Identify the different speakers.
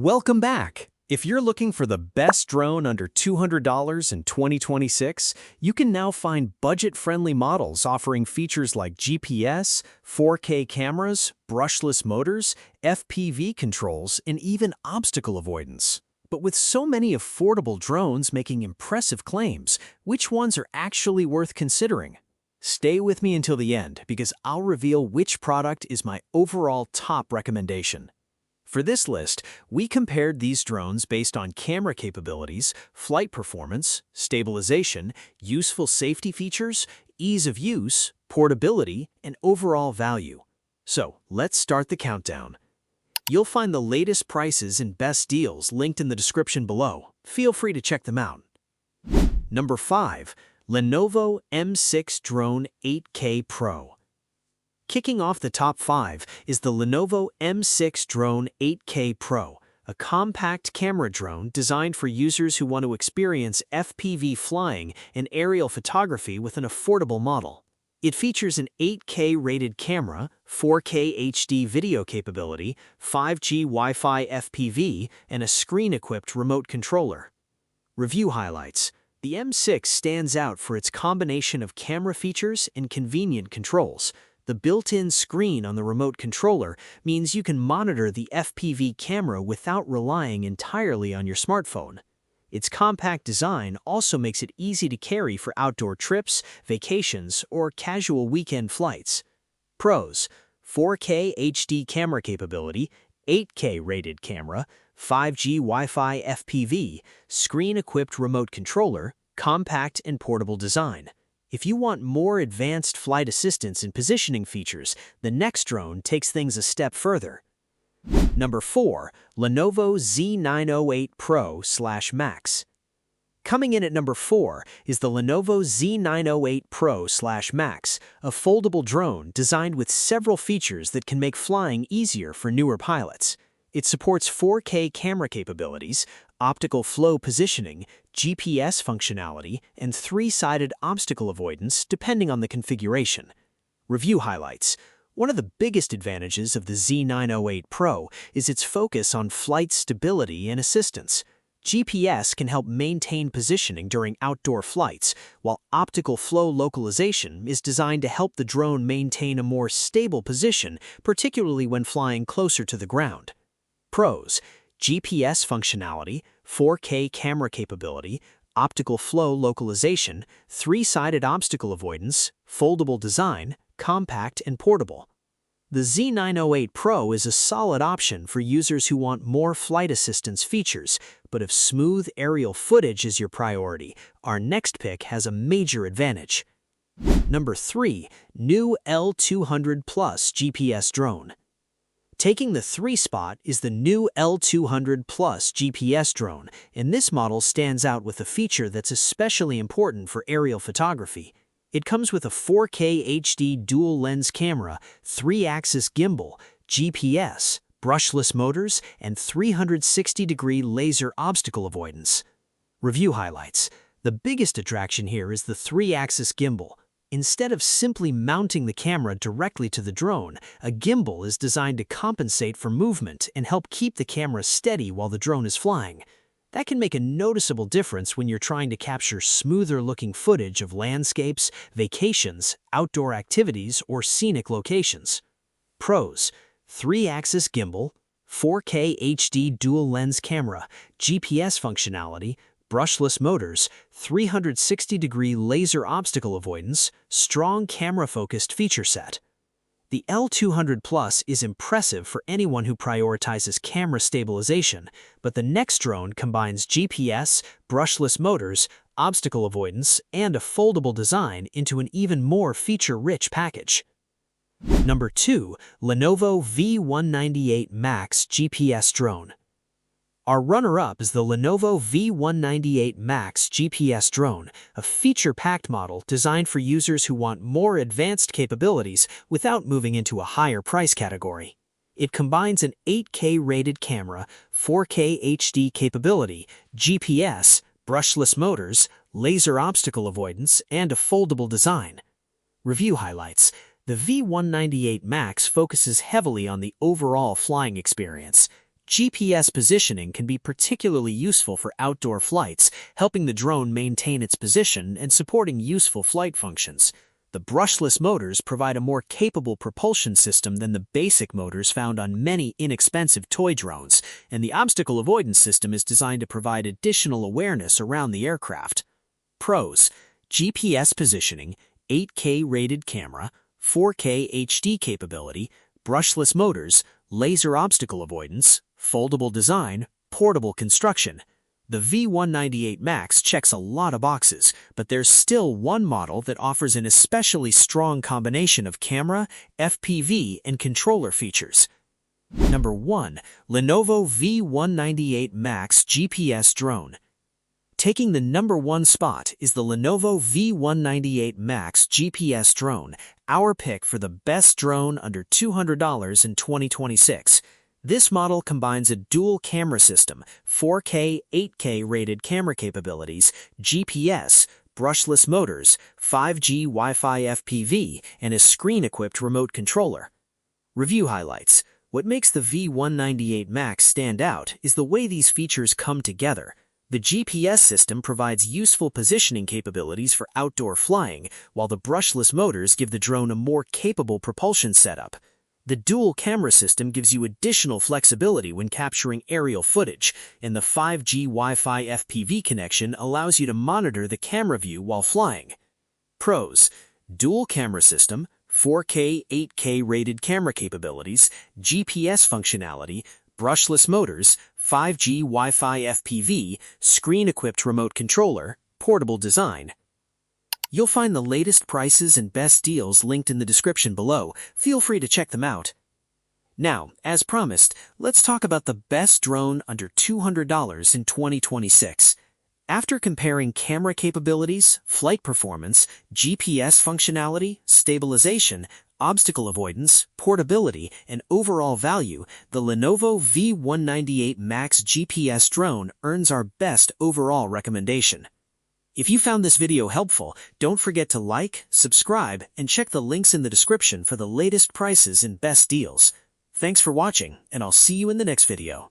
Speaker 1: Welcome back! If you're looking for the best drone under $200 in 2026, you can now find budget-friendly models offering features like GPS, 4K cameras, brushless motors, FPV controls, and even obstacle avoidance. But with so many affordable drones making impressive claims, which ones are actually worth considering? Stay with me until the end because I'll reveal which product is my overall top recommendation. For this list, we compared these drones based on camera capabilities, flight performance, stabilization, useful safety features, ease of use, portability, and overall value. So, let's start the countdown. You'll find the latest prices and best deals linked in the description below. Feel free to check them out. Number 5. Lenovo M6 Drone 8K Pro. Kicking off the top 5 is the Lenovo M6 Drone 8K Pro, a compact camera drone designed for users who want to experience FPV flying and aerial photography with an affordable model. It features an 8K rated camera, 4K HD video capability, 5G Wi-Fi FPV, and a screen-equipped remote controller. Review highlights. The M6 stands out for its combination of camera features and convenient controls. The built-in screen on the remote controller means you can monitor the FPV camera without relying entirely on your smartphone. Its compact design also makes it easy to carry for outdoor trips, vacations, or casual weekend flights. Pros: 4K HD camera capability, 8K rated camera, 5G Wi-Fi FPV, screen-equipped remote controller, compact and portable design. If you want more advanced flight assistance and positioning features, the next drone takes things a step further. Number 4. Lenovo Z908 Pro/Max. Coming in at number 4 is the Lenovo Z908 Pro/Max, a foldable drone designed with several features that can make flying easier for newer pilots. It supports 4K camera capabilities, optical flow positioning, GPS functionality, and 3-sided obstacle avoidance depending on the configuration. Review highlights. One of the biggest advantages of the Z908 Pro is its focus on flight stability and assistance. GPS can help maintain positioning during outdoor flights, while optical flow localization is designed to help the drone maintain a more stable position, particularly when flying closer to the ground. Pros: GPS functionality, 4K camera capability, optical flow localization, 3-sided obstacle avoidance, foldable design, compact and portable. The Z908 Pro is a solid option for users who want more flight assistance features, but if smooth aerial footage is your priority, our next pick has a major advantage. Number 3. New L200 Plus GPS Drone. Taking the 3 spot is the new L200 Plus GPS drone, and this model stands out with a feature that's especially important for aerial photography. It comes with a 4K HD dual-lens camera, 3-axis gimbal, GPS, brushless motors, and 360-degree laser obstacle avoidance. Review highlights. The biggest attraction here is the 3-axis gimbal. Instead of simply mounting the camera directly to the drone, a gimbal is designed to compensate for movement and help keep the camera steady while the drone is flying. That can make a noticeable difference when you're trying to capture smoother-looking footage of landscapes, vacations, outdoor activities, or scenic locations. Pros: 3-axis gimbal, 4K HD dual-lens camera, GPS functionality, brushless motors, 360-degree laser obstacle avoidance, strong camera-focused feature set. The L200 Plus is impressive for anyone who prioritizes camera stabilization, but the next drone combines GPS, brushless motors, obstacle avoidance, and a foldable design into an even more feature-rich package. Number 2. Lenovo V198 Max GPS Drone. Our runner-up is the Lenovo V198 Max GPS Drone, a feature-packed model designed for users who want more advanced capabilities without moving into a higher price category. It combines an 8K rated camera, 4K HD capability, GPS, brushless motors, laser obstacle avoidance, and a foldable design. Review highlights. The V198 Max focuses heavily on the overall flying experience. GPS positioning can be particularly useful for outdoor flights, helping the drone maintain its position and supporting useful flight functions. The brushless motors provide a more capable propulsion system than the basic motors found on many inexpensive toy drones, and the obstacle avoidance system is designed to provide additional awareness around the aircraft. Pros: GPS positioning, 8K rated camera, 4K HD capability, brushless motors, laser obstacle avoidance, foldable design, portable construction. The V198 Max checks a lot of boxes, but there's still one model that offers an especially strong combination of camera, FPV, and controller features. Number 1. Lenovo V198 Max GPS Drone. Taking the number 1 spot is the Lenovo V198 Max GPS Drone, our pick for the best drone under $200 in 2026. This model combines a dual camera system, 4K, 8K rated camera capabilities, GPS, brushless motors, 5G Wi-Fi FPV, and a screen-equipped remote controller. Review highlights. What makes the V198 Max stand out is the way these features come together. The GPS system provides useful positioning capabilities for outdoor flying, while the brushless motors give the drone a more capable propulsion setup. The dual camera system gives you additional flexibility when capturing aerial footage, and the 5G Wi-Fi FPV connection allows you to monitor the camera view while flying. Pros: dual camera system, 4K, 8K rated camera capabilities, GPS functionality, brushless motors, 5G Wi-Fi FPV, screen-equipped remote controller, portable design. You'll find the latest prices and best deals linked in the description below. Feel free to check them out. Now, as promised, let's talk about the best drone under $200 in 2026. After comparing camera capabilities, flight performance, GPS functionality, stabilization, obstacle avoidance, portability, and overall value, the Lenovo V198 Max GPS Drone earns our best overall recommendation. If you found this video helpful, don't forget to like, subscribe, and check the links in the description for the latest prices and best deals. Thanks for watching, and I'll see you in the next video.